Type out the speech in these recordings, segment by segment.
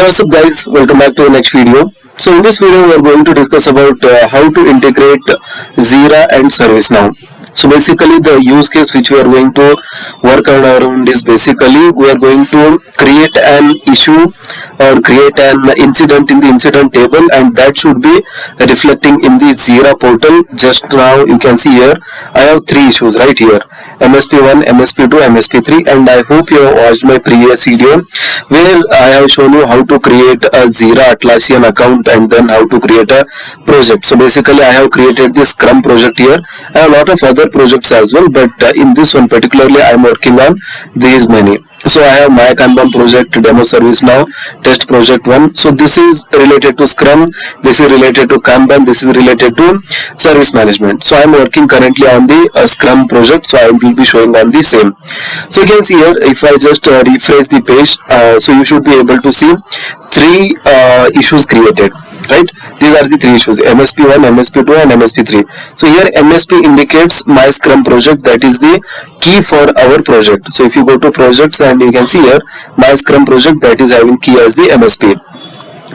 What's up guys, welcome back to the next video. So in this video we are going to discuss about how to integrate JIRA and ServiceNow. So basically the use case which we are going to work around is basically we are going to create an issue or create an incident in the incident table, and that should be reflecting in the JIRA portal. Just now you can see here I have three issues right here, MSP1, MSP2, MSP3, and I hope you have watched my previous video where I have shown you how to create a JIRA Atlassian account and then how to create a project. So basically I have created this Scrum project here. I have a lot of other projects as well, but in this one particularly I am working on these many. So I have my Kanban project, demo service now, test project 1. So this is related to Scrum, this is related to Kanban, this is related to service management. So I am working currently on the Scrum project, so I will be showing on the same. So you can see here, if I just refresh the page, so you should be able to see three issues created. Right, these are the three issues: MSP1, MSP2 and MSP3. So here MSP indicates my Scrum project, that is the key for our project. So if you go to projects and you can see here my Scrum project, that is having key as the MSP.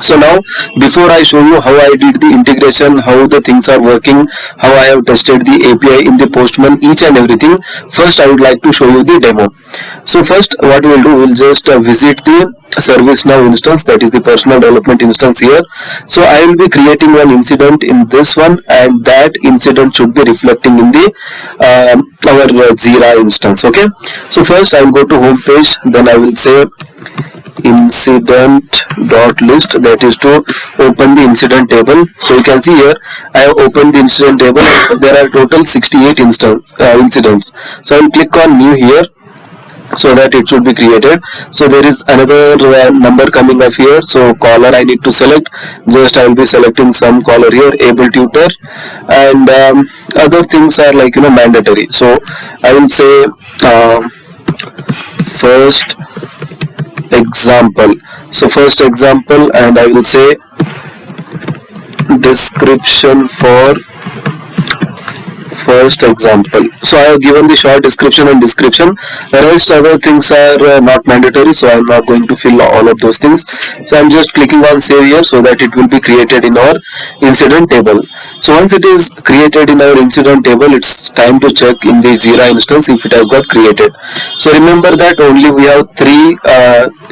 So now before I show you how I did the integration, how the things are working, how I have tested the API in the Postman, each and everything, first I would like to show you the demo. So first what we will do, we will just visit the ServiceNow instance, that is the personal development instance here. So I will be creating one incident in this one, and that incident should be reflecting in the our JIRA instance. Okay, so first I will go to home page, then I will say incident.list, that is to open the incident table. So you can see here I have opened the incident table. There are total 68 incidents. So I will click on new here, so that it should be created. So there is another number coming up here, so caller I need to select. Just I will be selecting some caller here, able tutor, and other things are like mandatory. So I will say first example. So first example, and I will say description for first example. So I have given the short description and description. The rest other things are not mandatory, so I am not going to fill all of those things. So I am just clicking on save here, so that it will be created in our incident table. So once it is created in our incident table, it's time to check in the JIRA instance if it has got created. So remember that only we have three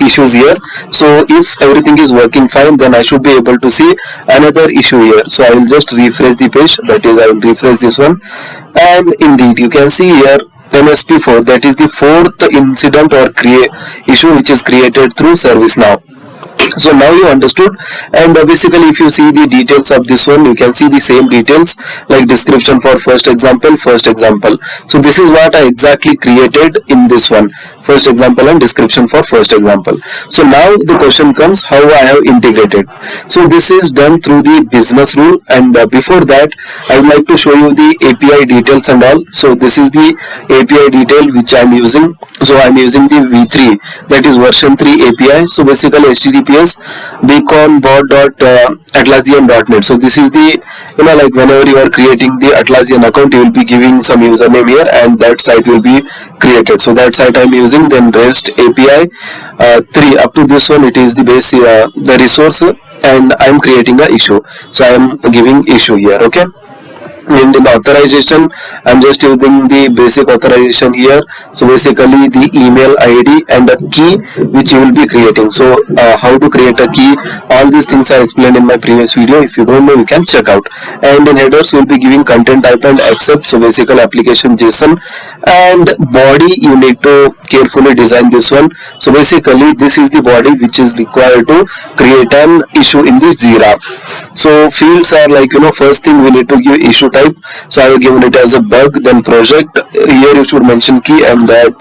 issues here. So if everything is working fine, then I should be able to see another issue here. So I will just refresh the page, that is I will refresh this one, and indeed you can see here MSP4, that is the fourth incident or issue which is created through ServiceNow. So now you understood, and basically if you see the details of this one, you can see the same details like description for first example. So this is what I exactly created in this one, first example and description for first example. So now the question comes, how I have integrated. So this is done through the business rule, and before that I would like to show you the API details and all. So this is the API detail which I am using. So I am using the V3, that is version 3 API. So basically HTTPS beaconbot.atlassian.net. So this is the like whenever you are creating the Atlassian account, you will be giving some username here, and that site will be created. So that site I am using. Then REST API 3 up to this one, it is the base the resource, and I am creating a issue. So I am giving issue here. Okay. In the authorization, I'm just using the basic authorization here. So basically the email ID and a key which you will be creating. So how to create a key, all these things I explained in my previous video. If you don't know, you can check out. And in headers we'll be giving content type and accept. So basically application JSON, and body you need to carefully design this one. So basically this is the body which is required to create an issue in the JIRA. So fields are like first thing we need to give issue type. So I have given it as a bug, then project. Here you should mention key and that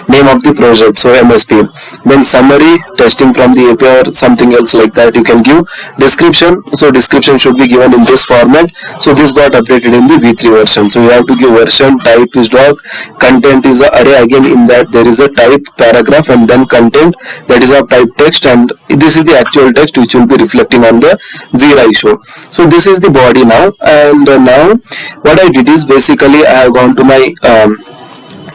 name of the project, so MSP. Then summary, testing from the API or something else like that you can give. Description, so description should be given in this format. So this got updated in the V3 version. So you have to give version, type is doc, content is a array. Again in that there is a type paragraph, and then content, that is of type text, and this is the actual text which will be reflecting on the JIRA issue. So this is the body now, and now what I did is basically I have gone to my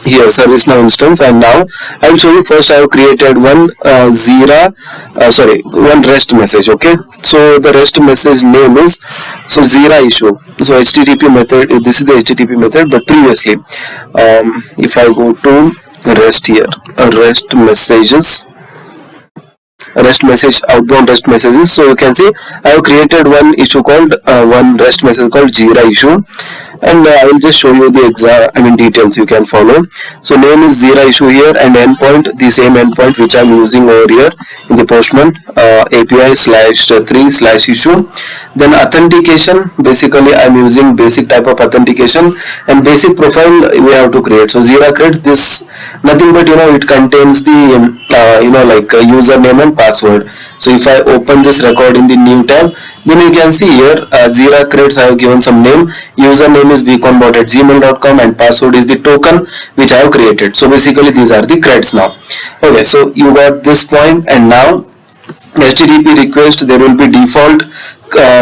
here ServiceNow instance, and now I will show you. First I have created one one REST message. Okay, so the REST message name is JIRA issue. So HTTP method, this is the HTTP method, but previously if I go to REST here, REST messages, REST message, outbound REST messages. So you can see I have created one issue called one REST message called JIRA issue, and I will just show you the exact details you can follow. So name is JIRA issue here, and endpoint, the same endpoint which I am using over here in the Postman API /3/issue. Then authentication, basically I am using basic type of authentication, and basic profile we have to create. So JIRA creates this, nothing but it contains the username and password. So if I open this record in the new tab, then you can see here JIRA creates, I have given some name, username is beaconbot@gmail.com, and password is the token which I have created. So basically these are the creds now. Okay, so you got this point, and now HTTP request, there will be default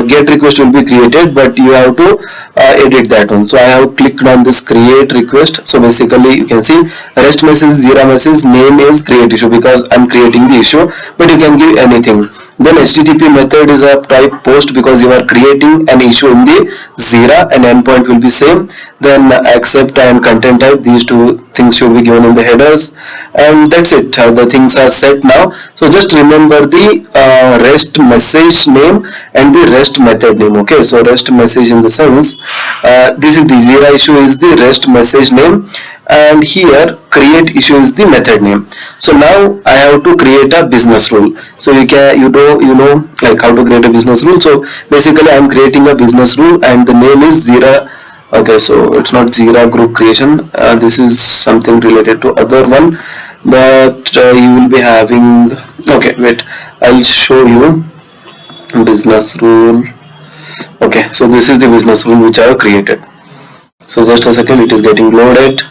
get request will be created, but you have to edit that one. So I have clicked on this create request. So basically you can see REST message, JIRA message, name is create issue because I'm creating the issue, but you can give anything. Then HTTP method is a type post because you are creating an issue in the JIRA, and endpoint will be same. Then accept and content type, these two things should be given in the headers, and that's it. The things are set now. So just remember the REST message name and the REST method name. Okay, so REST message in the sense this is the JIRA issue is the REST message name, and here create issue is the method name. So now I have to create a business rule. So you know like how to create a business rule. So basically I am creating a business rule, and the name is JIRA. Okay, so it's not JIRA group creation, this is something related to other one, but you will be having, okay, wait, I'll show you business rule. Okay, so this is the business rule which I have created. So just a second, it is getting loaded.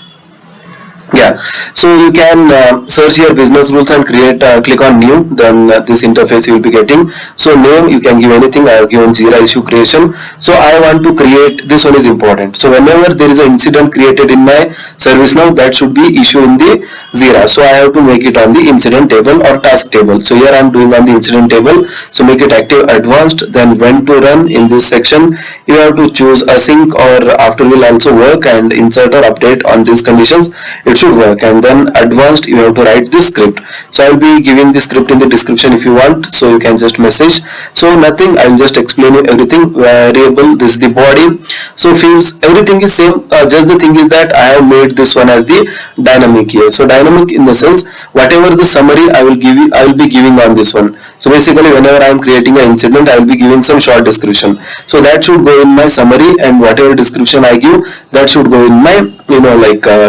Yeah, so you can search your business rules and create, click on new, then this interface you will be getting. So name you can give anything. I have given JIRA issue creation. So I want to create, this one is important. So whenever there is an incident created in my ServiceNow, that should be issue in the JIRA. So I have to make it on the incident table or task table. So here I am doing on the incident table. So make it active advanced, then when to run. In this section you have to choose async or after will also work, and insert or update on these conditions. It should work, and then advanced you have to write this script. So I will be giving the script in the description if you want, so you can just message. So nothing, I will just explain you everything. Variable, this is the body. So fields, everything is same, just the thing is that I have made this one as the dynamic here. So dynamic in the sense whatever the summary I will be giving on this one. So basically whenever I am creating an incident, I will be giving some short description. So that should go in my summary, and whatever description I give, that should go in my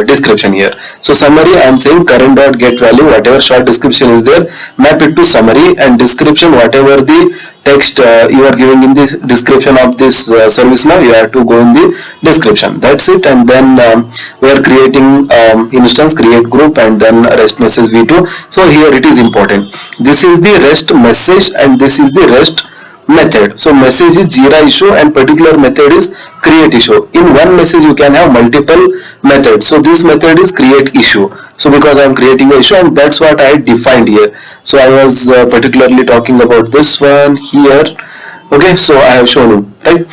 description here. So summary, I am saying current dot get value, whatever short description is there, map it to summary, and description, whatever the text you are giving in the description of this ServiceNow, you have to go in the description. That's it. And then we are creating instance, create group, and then REST message v2. So here it is important, this is the REST message and this is the REST method. So message is JIRA issue and particular method is create issue. In one message you can have multiple methods. So this method is create issue. So because I am creating an issue, and that's what I defined here. So I was particularly talking about this one here. Okay, so I have shown you, right?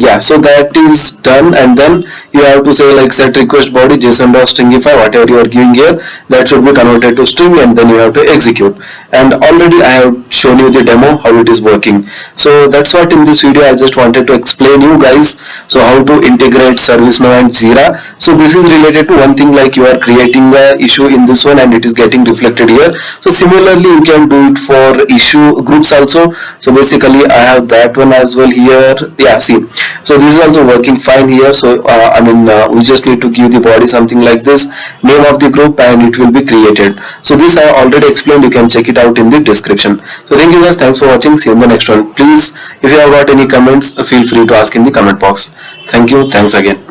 Yeah, so that is done, and then you have to say like set request body JSON.stringify, whatever you are giving here, that should be converted to string, and then you have to execute. And already I have shown you the demo how it is working. So that's what in this video I just wanted to explain you guys. So how to integrate ServiceNow and JIRA. So this is related to one thing, like you are creating a issue in this one and it is getting reflected here. So similarly you can do it for issue groups also. So basically I have that one as well here. Yeah, see, so this is also working fine here. So we just need to give the body something like this, name of the group, and it will be created. So this I already explained, you can check it out in the description. So thank you guys, thanks for watching, see you in the next one. Please, if you have got any comments, feel free to ask in the comment box. Thank you, thanks again.